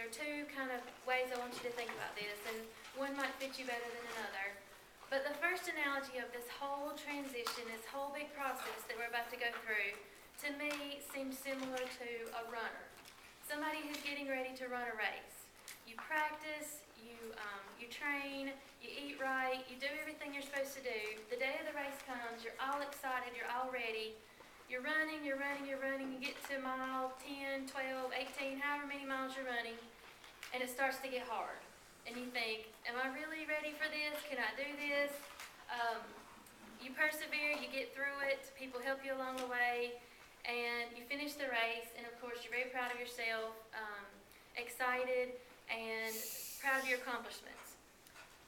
there are two kind of ways I want you to think about this, and one might fit you better than another. But the first analogy of this whole transition, this whole big process that we're about to go through, to me seems similar to a runner. Somebody who's getting ready to run a race. You practice, you train, you eat right, you do everything you're supposed to do. The day of the race comes, you're all excited, you're all ready. You're running, you get to mile 10, 12, 18, however many miles you're running, and it starts to get hard. And you think, am I really ready for this? Can I do this? You persevere, you get through it, people help you along the way, and you finish the race, and of course you're very proud of yourself, excited, and proud of your accomplishments.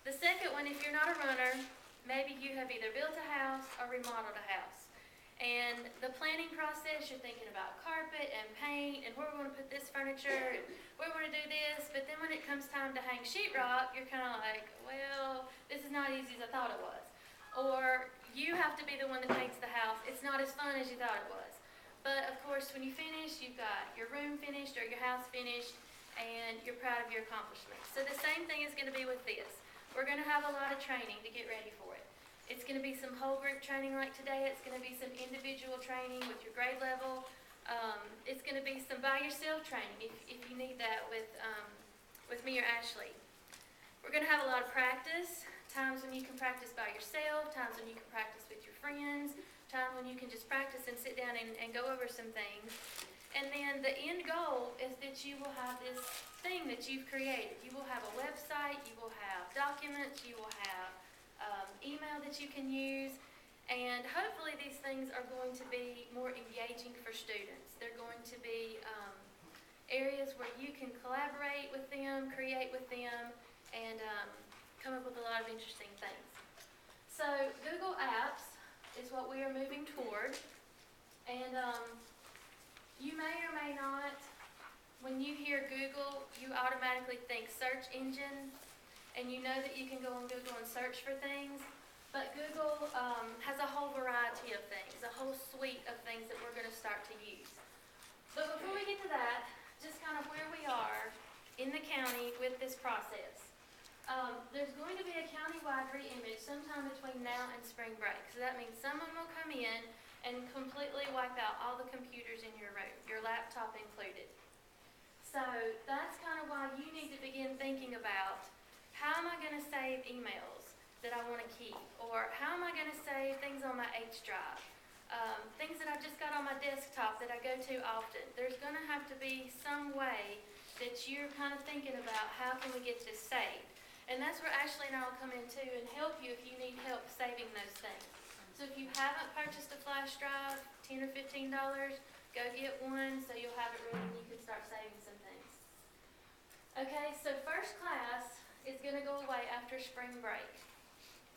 The second one, if you're not a runner, maybe you have either built a house or remodeled a house. And the planning process, you're thinking about carpet and paint and where we're going to put this furniture and where we're going to do this. But then when it comes time to hang sheetrock, you're kind of like, well, this is not easy as I thought it was. Or you have to be the one that paints the house. It's not as fun as you thought it was. But of course, when you finish, you've got your room finished or your house finished, and you're proud of your accomplishments. So the same thing is going to be with this. We're going to have a lot of training to get ready for it. It's going to be some whole group training like today. It's going to be some individual training with your grade level. It's going to be some by yourself training if you need that with me or Ashley. We're going to have a lot of practice, times when you can practice by yourself, times when you can practice with your friends, times when you can just practice and sit down and go over some things. And then the end goal is that you will have this thing that you've created. You will have a website, you will have documents, you will have email that you can use, and hopefully these things are going to be more engaging for students. They're going to be areas where you can collaborate with them, create with them, and come up with a lot of interesting things. So Google Apps is what we are moving toward, and you may or may not, when you hear Google, you automatically think search engine, and you know that you can go on Google and search for things. But Google has a whole variety of things, a whole suite of things that we're going to start to use. But before we get to that, just kind of where we are in the county with this process. There's going to be a county-wide re-image sometime between now and spring break. So that means someone will come in and completely wipe out all the computers in your room, your laptop included. So that's kind of why you need to begin thinking about, how am I going to save emails that I want to keep? Or how am I going to save things on my H drive? Things that I've just got on my desktop that I go to often. There's going to have to be some way that you're kind of thinking about, how can we get this saved? And that's where Ashley and I will come in too and help you if you need help saving those things. So if you haven't purchased a flash drive, $10 or $15, go get one so you'll have it ready and you can start saving some things. Okay, so first class is going to go away after spring break.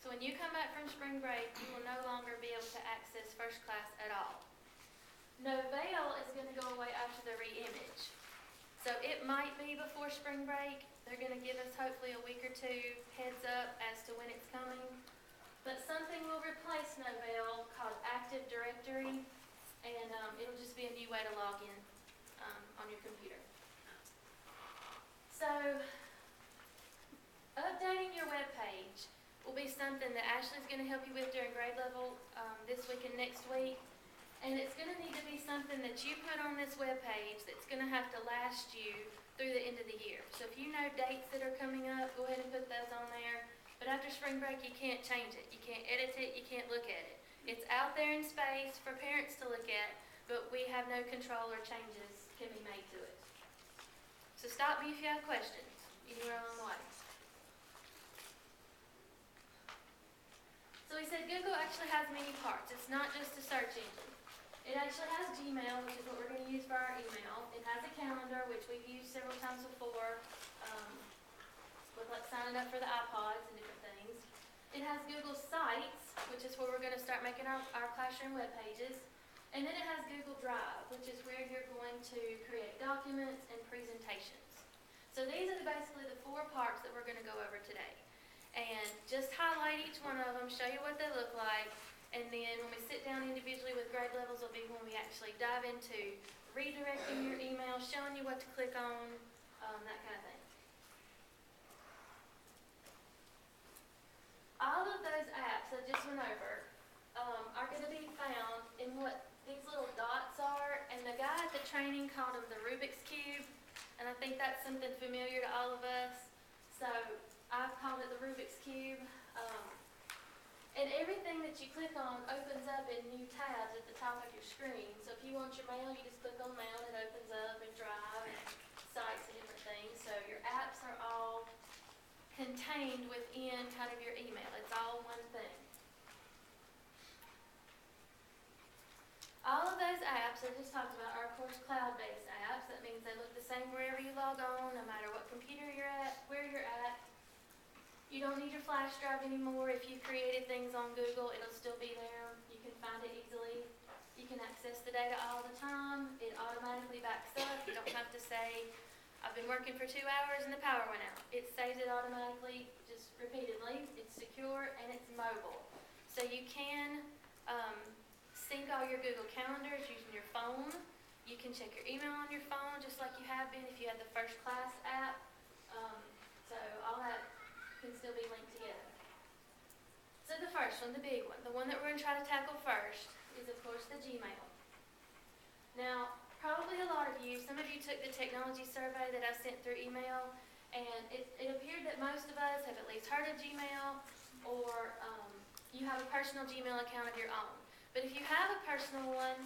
So when you come back from spring break, you will no longer be able to access first class at all. Novell is going to go away after the re-image. So it might be before spring break. They're going to give us hopefully a week or two heads up as to when it's coming. But something will replace Novell called Active Directory, and it'll just be a new way to log in on your computer. So updating your web page will be something that Ashley's going to help you with during grade level this week and next week. And it's going to need to be something that you put on this web page that's going to have to last you through the end of the year. So if you know dates that are coming up, go ahead and put those on there. But after spring break, you can't change it. You can't edit it. You can't look at it. It's out there in space for parents to look at, but we have no control or changes can be made to it. So stop me if you have questions anywhere along the way. So we said Google actually has many parts. It's not just a search engine. It actually has Gmail, which is what we're going to use for our email. It has a calendar, which we've used several times before, with like signing up for the iPods and different things. It has Google Sites, which is where we're going to start making our classroom web pages. And then it has Google Drive, which is where you're going to create documents and presentations. So these are basically the four parts that we're going to go over today. And just highlight each one of them, show you what they look like, and then when we sit down individually with grade levels will be when we actually dive into redirecting your email, showing you what to click on, that kind of thing. All of those apps I just went over are going to be found in what these little dots are, and the guy at the training called them the Rubik's Cube, and I think that's something familiar to all of us, so I've called it the Rubik's Cube. And everything that you click on opens up in new tabs at the top of your screen. So if you want your mail, you just click on mail, and it opens up, and drive, and sites, and different things. So your apps are all contained within kind of your email. It's all one thing. All of those apps I just talked about are, of course, cloud-based apps. That means they look the same wherever you log on, no matter what computer you're at, where you're at. You don't need your flash drive anymore. If you created things on Google, it'll still be there. You can find it easily. You can access the data all the time. It automatically backs up. You don't have to say, I've been working for 2 hours and the power went out. It saves it automatically, just repeatedly. It's secure and it's mobile. So you can sync all your Google calendars using your phone. You can check your email on your phone just like you have been if you had the First Class app. So all that can still be linked together. So the first one, the big one, the one that we're going to try to tackle first is, of course, the Gmail. Now, probably a lot of you, some of you took the technology survey that I sent through email, and it appeared that most of us have at least heard of Gmail, or you have a personal Gmail account of your own. But if you have a personal one,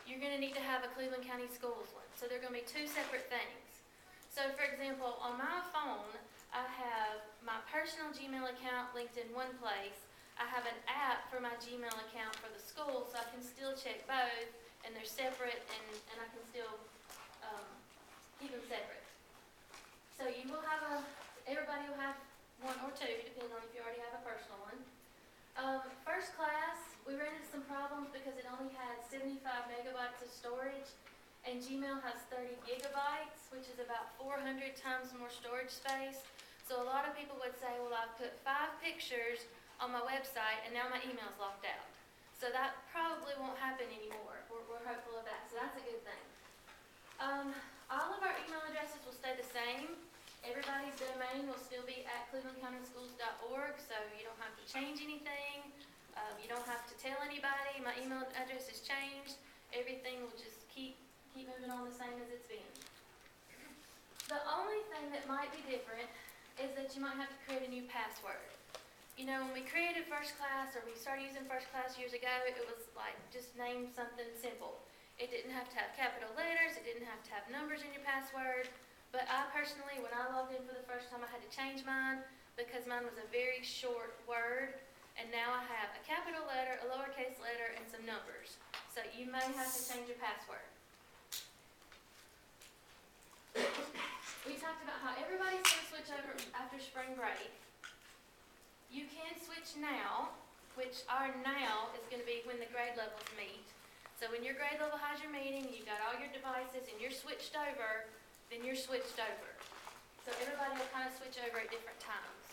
you're going to need to have a Cleveland County Schools one. So they're going to be 2 separate things. So, for example, on my phone, I have my personal Gmail account linked in one place. I have an app for my Gmail account for the school, so I can still check both, and they're separate, and I can still keep them separate. So you will have everybody will have 1 or 2, depending on if you already have a personal one. First Class, we ran into some problems because it only had 75 megabytes of storage, and Gmail has 30 gigabytes, which is about 400 times more storage space. So a lot of people would say, well, I've put 5 pictures on my website and now my email's locked out. So that probably won't happen anymore. We're hopeful of that, so that's a good thing. All of our email addresses will stay the same. Everybody's domain will still be at clevelandcountyschools.org, so you don't have to change anything. You don't have to tell anybody, my email address has changed. Everything will just keep moving on the same as it's been. The only thing that might be different is that you might have to create a new password. You know, when we created First Class, or we started using First Class years ago, it was like just name something simple. It didn't have to have capital letters, it didn't have to have numbers in your password, but I personally, when I logged in for the first time, I had to change mine because mine was a very short word, and now I have a capital letter, a lowercase letter, and some numbers. So you may have to change your password. We talked about how everybody's going to switch over after spring break. You can switch now, which our now is going to be when the grade levels meet. So when your grade level has your meeting, you've got all your devices, and you're switched over, then you're switched over. So everybody will kind of switch over at different times.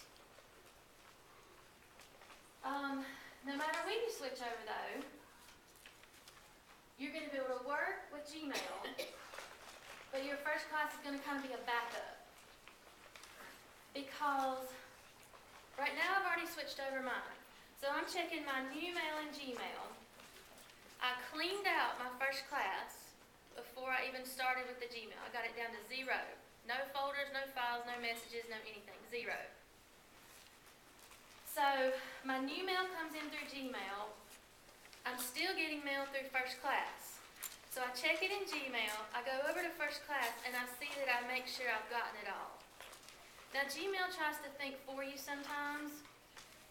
No matter when you switch over, though, you're going to be able to work with Gmail, but your First Class is going to kind of be a backup. Because right now I've already switched over mine. So I'm checking my new mail in Gmail. I cleaned out my First Class before I even started with the Gmail. I got it down to 0. No folders, no files, no messages, no anything. 0. So my new mail comes in through Gmail. I'm still getting mail through First Class. So I check it in Gmail, I go over to First Class, and I see that I make sure I've gotten it all. Now Gmail tries to think for you sometimes,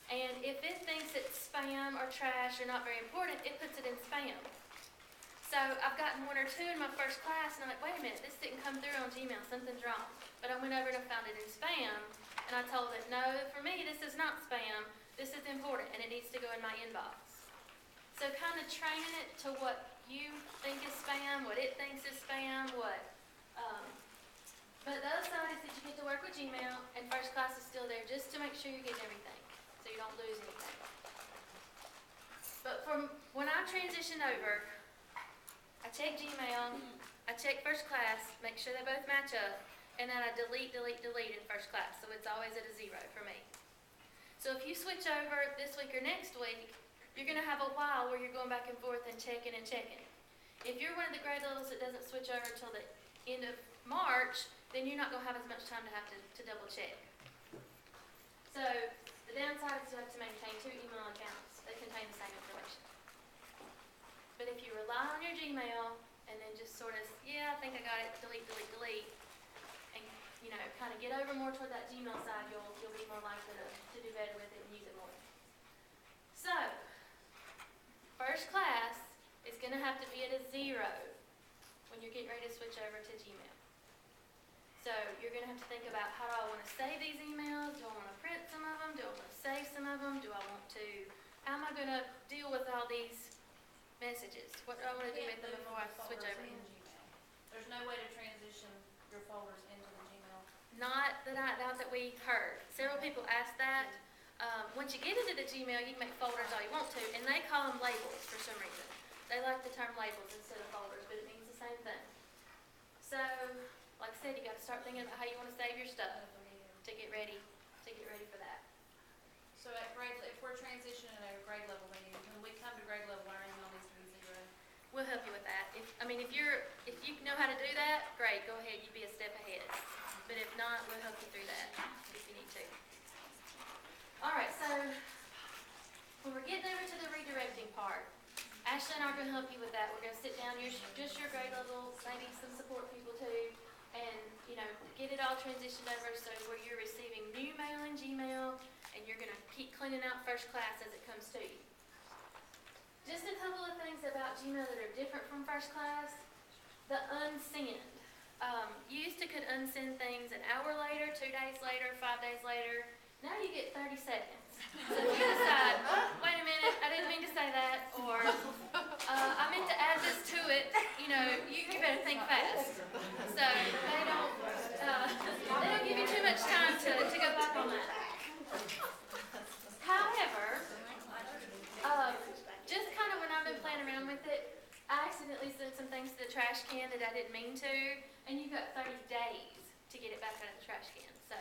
and if it thinks that spam or trash are not very important, it puts it in spam. So I've gotten 1 or 2 in my First Class, and I'm like, wait a minute, this didn't come through on Gmail, something's wrong. But I went over and I found it in spam, and I told it, no, for me, this is not spam, this is important, and it needs to go in my inbox. So kind of training it to what you think is spam, what it thinks is spam, but the other side is that you get to work with Gmail, and First Class is still there just to make sure you're getting everything, so you don't lose anything. But from when I transitioned over, I check Gmail, I check First Class, make sure they both match up, and then I delete in first class, so it's always at a 0 for me. So if you switch over this week or next week, you're going to have a while where you're going back and forth and checking. If you're one of the grade levels that doesn't switch over until the end of March, then you're not going to have as much time to have to double check. So the downside is you have to maintain 2 email accounts that contain the same information. But if you rely on your Gmail and then just sort of, yeah, I think I got it, delete, and kind of get over more toward that Gmail side, you'll be more likely to do better with it and use it more. So, first class is going to have to be at a 0 when you're getting ready to switch over to Gmail. So you're going to have to think about, how do I want to save these emails? Do I want to print some of them? Do I want to save some of them? How am I going to deal with all these messages? What do I want to do with them before I switch over? There's no way to transition your folders into the Gmail. Not that we heard. Several people asked that. Once you get into the Gmail, you can make folders all you want to, and they call them labels for some reason. They like the term labels instead of folders, but it means the same thing. So, like I said, you got to start thinking about how you want to save your stuff to get ready for that. So at if we're transitioning at a grade level, when we come to grade level, our email needs to be 0. We'll help you with that. If you know how to do that, great, go ahead, you'd be a step ahead. But if not, we'll help you through that if you need to. Alright, so when we're getting over to the redirecting part, Ashley and I are going to help you with that. We're going to sit down, just your grade level, maybe some support people too, and get it all transitioned over so where you're receiving new mail in Gmail, and you're going to keep cleaning out first class as it comes to you. Just a couple of things about Gmail that are different from first class. The unsend. You used to could unsend things an hour later, 2 days later, 5 days later. Now you get 30 seconds. So if you decide, wait a minute, I didn't mean to say that, or I meant to add this to it, you better think fast. So they don't give you too much time to go back on that. However, just kind of when I've been playing around with it, I accidentally sent some things to the trash can that I didn't mean to, and you've got 30 days to get it back out of the trash can. So,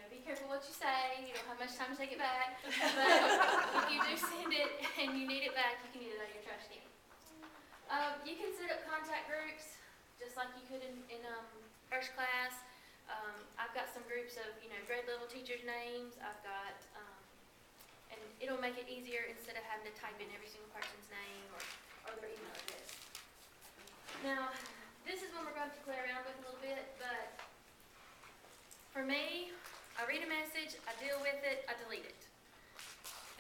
be careful what you say. You don't have much time to take it back. But if you do send it and you need it back, you can get it out of your trash can. You can set up contact groups just like you could in first class. I've got some groups of grade level teachers' names. I've got and it'll make it easier instead of having to type in every single person's name or their email address. Now, this is one we're going to play around with a little bit, but for me, I read a message, I deal with it, I delete it.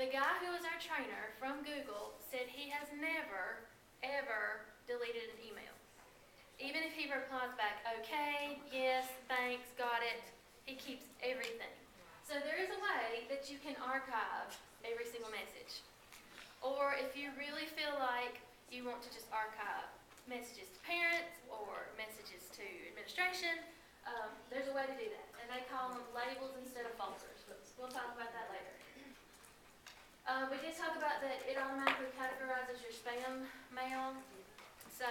The guy who was our trainer from Google said he has never, ever deleted an email. Even if he replies back, okay, yes, thanks, got it, he keeps everything. So there is a way that you can archive every single message. Or if you really feel like you want to just archive messages to parents or messages to administration, there's a way to do that. And they call them labels instead of folders. We'll talk about that later. We did talk about that it automatically categorizes your spam mail. So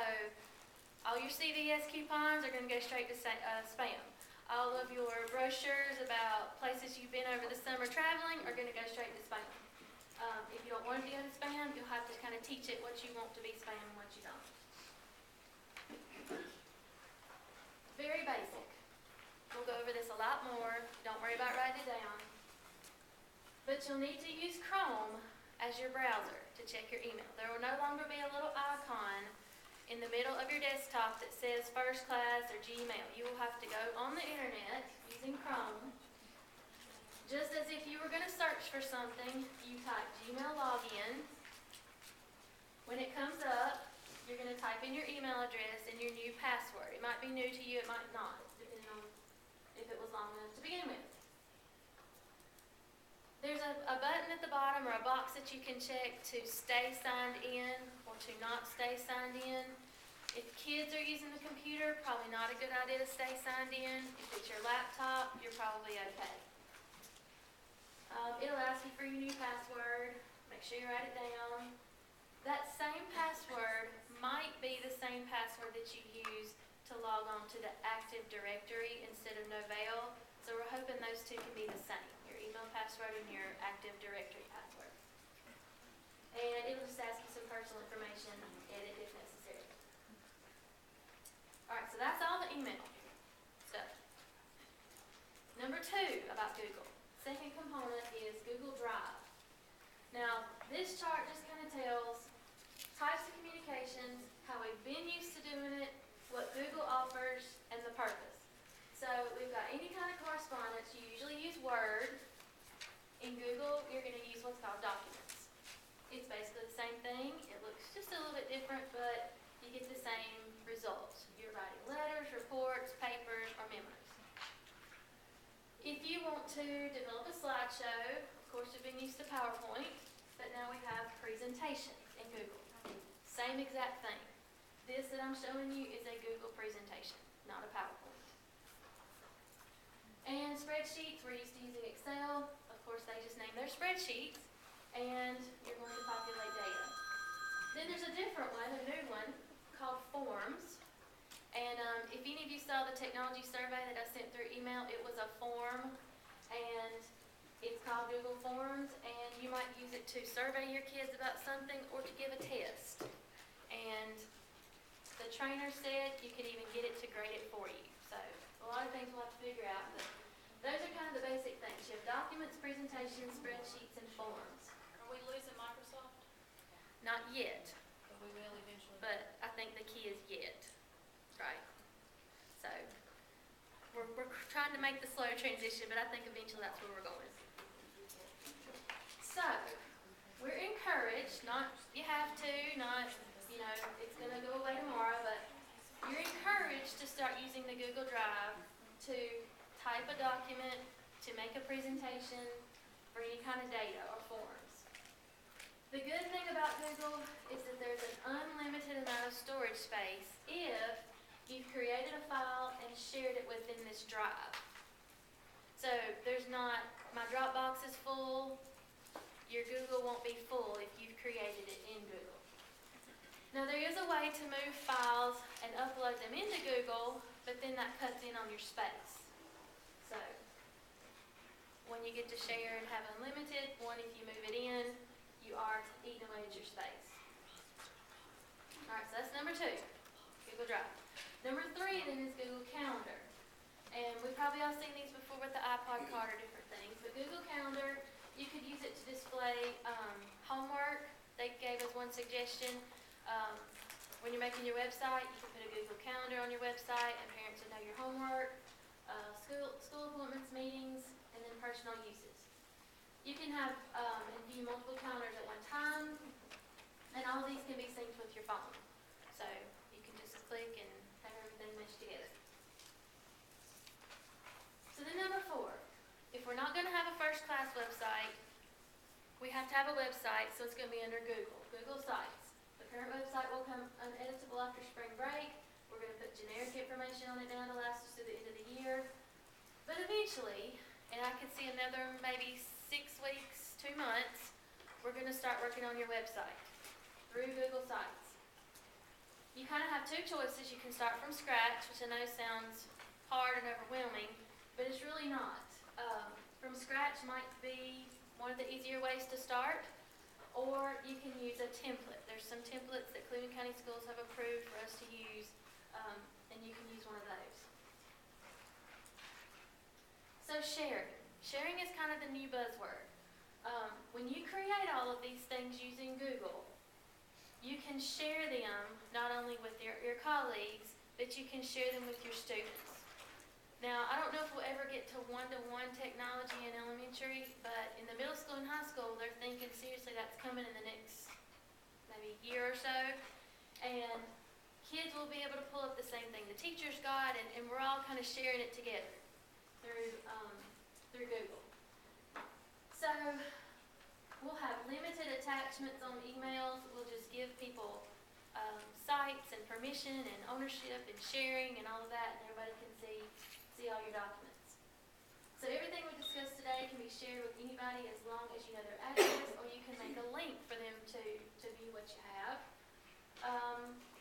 all your CVS coupons are going to go straight to spam. All of your brochures about places you've been over the summer traveling are going to go straight to spam. If you don't want it to go to spam, you'll have to kind of teach it what you want to be spam and what you don't. Very basic. We'll go over this a lot more. Don't worry about writing it down. But you'll need to use Chrome as your browser to check your email. There will no longer be a little icon in the middle of your desktop that says First Class or Gmail. You will have to go on the internet using Chrome. Just as if you were going to search for something, you type Gmail login. When it comes up, you're going to type in your email address and your new password. It might be new to you, it might not, depending on if it was long enough to begin with. There's a button at the bottom or a box that you can check to stay signed in or to not stay signed in. If kids are using the computer, probably not a good idea to stay signed in. If it's your laptop, you're probably okay. It'll ask you for your new password. Make sure you write it down. That same password might be the same password that you use to log on to the password and your Active Directory password. And it will just ask you some personal information, edit if necessary. Alright, so that's all the email stuff. Number 2 about Google. Second component is Google Drive. Now, this chart just kind of tells types of communications, how we've been used to doing it, what Google offers, and the purpose. So we've got any kind of correspondence. You usually use Word. In Google, you're going to use what's called documents. It's basically the same thing. It looks just a little bit different, but you get the same results. You're writing letters, reports, papers, or memos. If you want to develop a slideshow, of course you've been used to PowerPoint, but now we have presentations in Google. Same exact thing. This that I'm showing you is a Google presentation, not a PowerPoint. And spreadsheets, we're used to using Excel. Of course, they just name their spreadsheets, and you're going to populate data. Then there's a different one, a new one, called Forms. And if any of you saw the technology survey that I sent through email, it was a form, and it's called Google Forms, and you might use it to survey your kids about something or to give a test. And the trainer said you could even get it to grade it for you. So a lot of things we'll have to figure out, but those are kind of the basic things. You have documents, presentations, spreadsheets, and forms. Are we losing Microsoft? Not yet, But we will eventually. but I think the key is yet, right? So we're trying to make the slow transition, but I think eventually that's where we're going. So we're encouraged, not you have to, not, you know, it's going to go away tomorrow, but you're encouraged to start using the Google Drive to type a document, to make a presentation, for any kind of data or forms. The good thing about Google is that there's an unlimited amount of storage space if you've created a file and shared it within this drive. So there's not, my Dropbox is full, your Google won't be full if you've created it in Google. Now there is a way to move files and upload them into Google, but then that cuts in on your space. So when you get to share and have unlimited, one, if you move it in, you are eating away at your space. Alright, so that's number 2, Google Drive. Number 3 then is Google Calendar. And we've probably all seen these before with the iPod card or different things, but Google Calendar, you could use it to display homework. They gave us one suggestion. When you're making your website, you can put a Google Calendar on your website, and parents would know your homework, school appointments, meetings, and then personal uses. You can have and view multiple calendars at one time, and all of these can be synced with your phone. So you can just click and have everything meshed together. So then number 4, if we're not going to have a first-class website, we have to have a website, so it's going to be under Google, Google Sites. The current website will come uneditable after spring break. We're going to put generic information on it now to last us through the end of the year. But eventually, and I could see another maybe 6 weeks, 2 months, we're going to start working on your website through Google Sites. You kind of have 2 choices. You can start from scratch, which I know sounds hard and overwhelming, but it's really not. From scratch might be one of the easier ways to start, or you can use a template. There's some templates that Cleveland County Schools have approved for us to use, and you can use one of those. So sharing. Sharing is kind of the new buzzword. When you create all of these things using Google, you can share them not only with your colleagues, but you can share them with your students. Now, I don't know if we'll ever get to one-to-one technology in elementary, but in the middle school and high school, they're thinking seriously that's coming in the next maybe year or so. And kids will be able to pull up the same thing the teachers got, and we're all kind of sharing it together through Google. So we'll have limited attachments on emails. We'll just give people sites and permission and ownership and sharing and all of that, and everybody can see all your documents. So everything we discussed today can be shared with anybody as long as you know their address, or you can make a link for them to view what you have.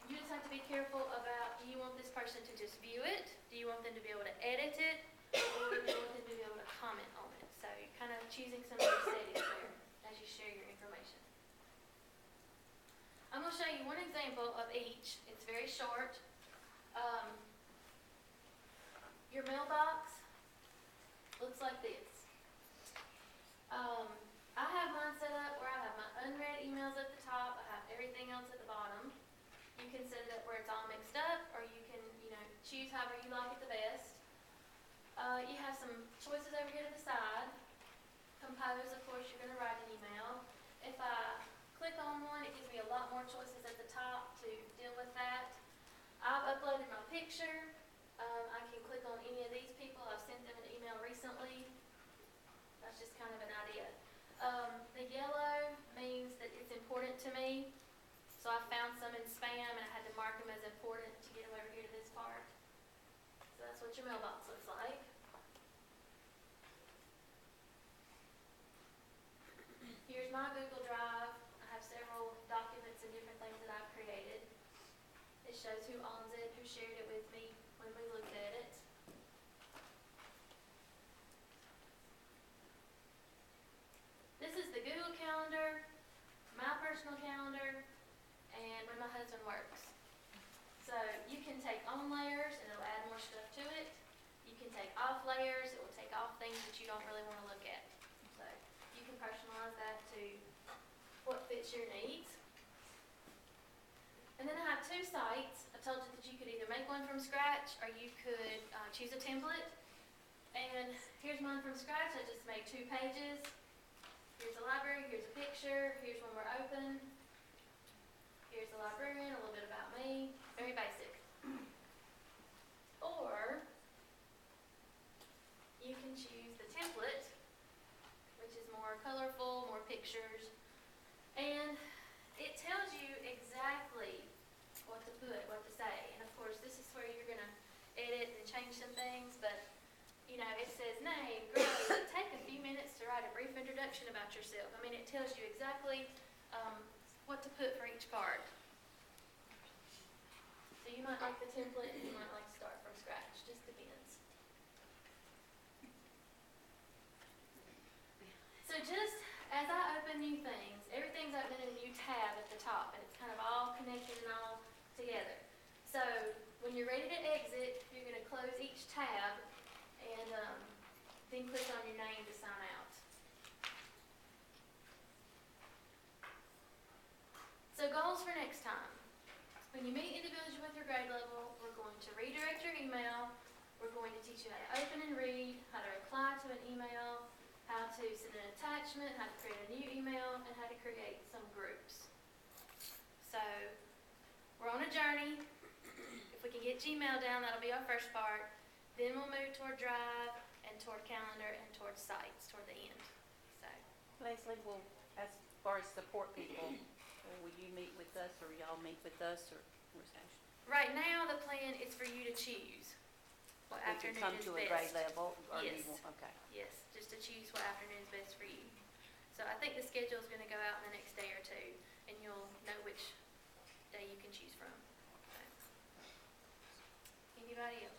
You just have to be careful about, do you want this person to just view it? Do you want them to be able to edit it? Or do you want them to be able to comment on it? So you kind of choosing some of your settings there as you share your information. I'm going to show you one example of each. It's very short. Your mailbox looks like this. I have mine set up where I have my unread emails at the top. I have everything else at the bottom. You can set it up where it's all mixed up, or you can, choose however you like it the best. You have some choices over here to the side. Compose, of course, you're going to write an email. If I click on one, it gives me a lot more choices at the top to deal with that. I've uploaded my picture. I can click on any of these people. I've sent them an email recently. That's just kind of an idea. The yellow means that it's important to me. So I found some in spam and I had to mark them as important to get them over here to this part. So that's what your mailbox looks like. Here's my Google Drive. I have several documents and different things that I've created. It shows who owns it, who shared it with me when we looked at it. This is the Google Calendar, my personal calendar, and when my husband works. So you can take on layers and it'll add more stuff to it. You can take off layers, it will take off things that you don't really want to look at. So you can personalize that to what fits your needs. And then I have two sites. I told you that you could either make one from scratch or you could choose a template. And here's mine from scratch. I just made 2 pages. Here's a library, here's a picture, here's when we're open. Here's the librarian, a little bit about me. Very basic. Or you can choose the template, which is more colorful, more pictures. And it tells you exactly what to put, what to say. And of course, this is where you're going to edit and change some things, but it says name, grade, take a few minutes to write a brief introduction about yourself. I mean, it tells you exactly what to put for each part. So you might like the template, and you might like to start from scratch, just depends. So just as I open new things, everything's open in a new tab at the top, and it's kind of all connected and all together. So when you're ready to exit, you're going to close each tab and then click on your name to sign out. So goals for next time. When you meet individuals with your grade level, we're going to redirect your email. We're going to teach you how to open and read, how to reply to an email, how to send an attachment, how to create a new email, and how to create some groups. So we're on a journey. If we can get Gmail down, that'll be our first part. Then we'll move toward Drive and toward Calendar and toward Sites toward the end. So Leslie, well, as far as support people, will you meet with us or y'all meet with us or what's that? right now the plan is for you to choose what We can afternoon come is to a best. grade level or Yes. you want, okay. Yes, just to choose what afternoon is best for you. So I think the schedule is going to go out in the next day or two, and you'll know which day you can choose from. So. Anybody else?